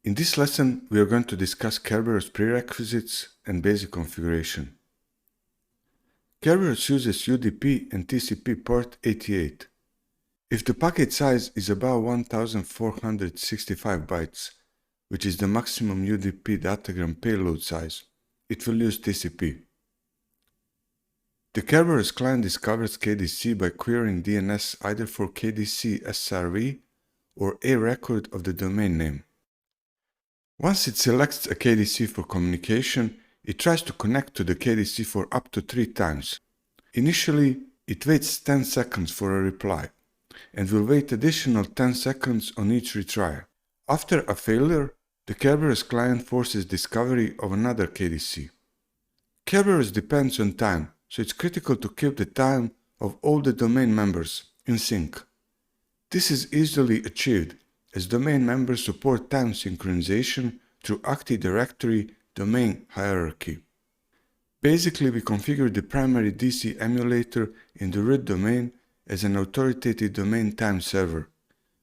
In this lesson, we are going to discuss Kerberos prerequisites and basic configuration. Kerberos uses UDP and TCP port 88. If the packet size is above 1465 bytes, which is the maximum UDP datagram payload size, it will use TCP. The Kerberos client discovers KDC by querying DNS either for KDC SRV or a record of the domain name. Once it selects a KDC for communication, it tries to connect to the KDC for up to 3 times. Initially, it waits 10 seconds for a reply, and will wait additional 10 seconds on each retry. After a failure, the Kerberos client forces discovery of another KDC. Kerberos depends on time, so it's critical to keep the time of all the domain members in sync. This is easily achieved, as domain members support time synchronization through Active Directory domain hierarchy. Basically, we configure the primary DC emulator in the root domain as an authoritative domain time server,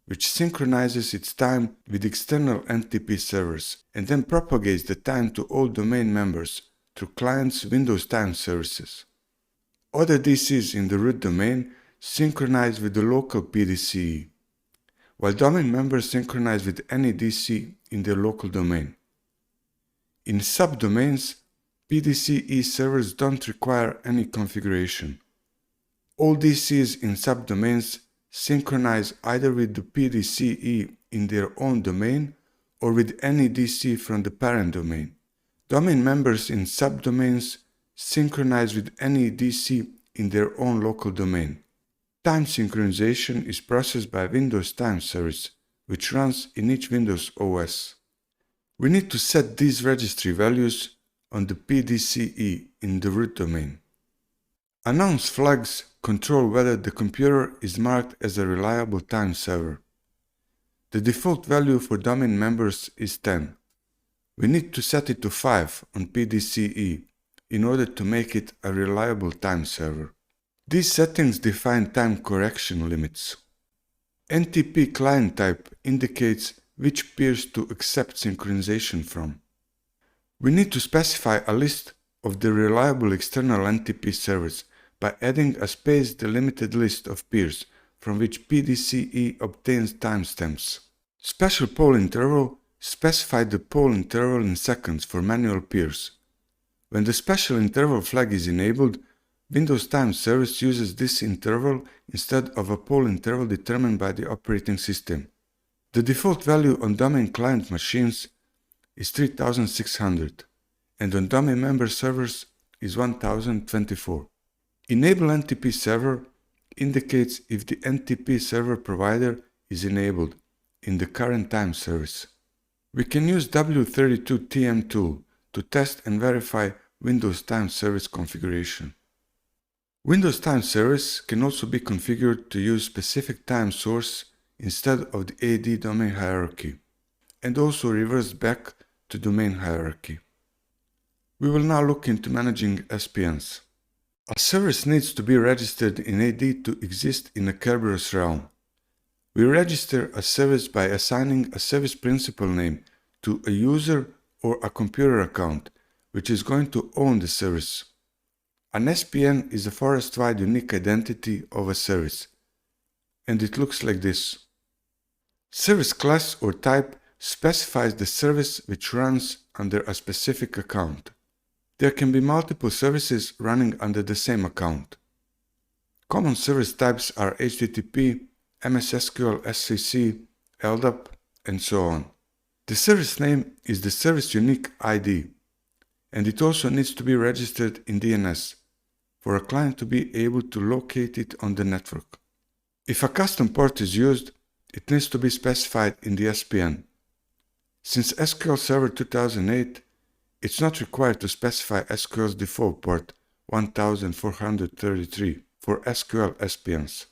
which synchronizes its time with external NTP servers and then propagates the time to all domain members through clients' Windows time services. Other DCs in the root domain synchronize with the local PDCE, while domain members synchronize with any DC in their local domain. In subdomains, PDCE servers don't require any configuration. All DCs in subdomains synchronize either with the PDCE in their own domain or with any DC from the parent domain. Domain members in subdomains synchronize with any DC in their own local domain. Time synchronization is processed by Windows Time Service, which runs in each Windows OS. We need to set these registry values on the PDCE in the root domain. Announce flags control whether the computer is marked as a reliable time server. The default value for domain members is 10. We need to set it to 5 on PDCE in order to make it a reliable time server. These settings define time correction limits. NTP client type indicates which peers to accept synchronization from. We need to specify a list of the reliable external NTP servers by adding a space-delimited list of peers from which PDCE obtains timestamps. Special poll interval specifies the poll interval in seconds for manual peers. When the special interval flag is enabled, Windows Time Service uses this interval instead of a poll interval determined by the operating system. The default value on domain client machines is 3600 and on domain member servers is 1024. Enable NTP server indicates if the NTP server provider is enabled in the current time service. We can use W32TM tool to test and verify Windows Time Service configuration. Windows Time Service can also be configured to use specific time source instead of the AD domain hierarchy, and also reverse back to domain hierarchy. We will now look into managing SPNs. A service needs to be registered in AD to exist in a Kerberos realm. We register a service by assigning a service principal name to a user or a computer account, which is going to own the service. An SPN is a forest-wide unique identity of a service, and it looks like this. Service class or type specifies the service which runs under a specific account. There can be multiple services running under the same account. Common service types are HTTP, MS SQL, SCC, LDAP, and so on. The service name is the service unique ID, and it also needs to be registered in DNS for a client to be able to locate it on the network. If a custom port is used, it needs to be specified in the SPN. Since SQL Server 2008, it's not required to specify SQL's default port 1433 for SQL SPNs.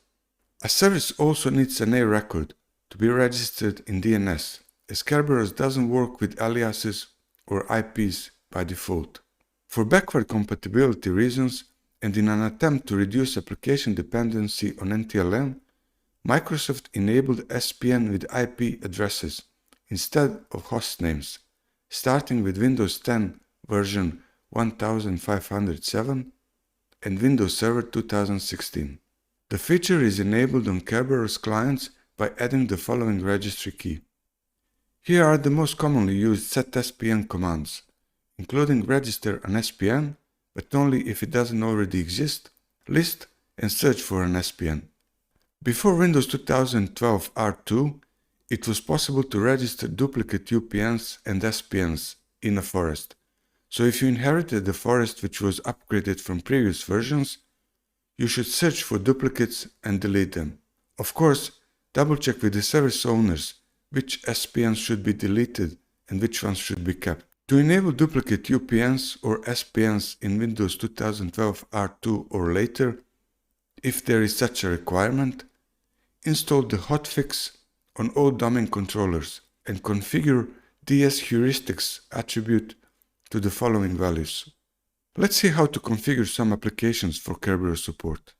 A service also needs an A record to be registered in DNS, as Kerberos doesn't work with aliases or IPs by default. For backward compatibility reasons, and in an attempt to reduce application dependency on NTLM, Microsoft enabled SPN with IP addresses instead of host names, starting with Windows 10 version 1507 and Windows Server 2016. The feature is enabled on Kerberos clients by adding the following registry key. Here are the most commonly used setSPN commands, including register an SPN, but only if it doesn't already exist, list and search for an SPN. Before Windows 2012 R2, it was possible to register duplicate UPNs and SPNs in a forest. So if you inherited the forest which was upgraded from previous versions, you should search for duplicates and delete them. Of course, double check with the service owners which SPNs should be deleted and which ones should be kept. To enable duplicate UPNs or SPNs in Windows 2012 R2 or later, if there is such a requirement, install the hotfix on all domain controllers and configure DS heuristics attribute to the following values. Let's see how to configure some applications for Kerberos support.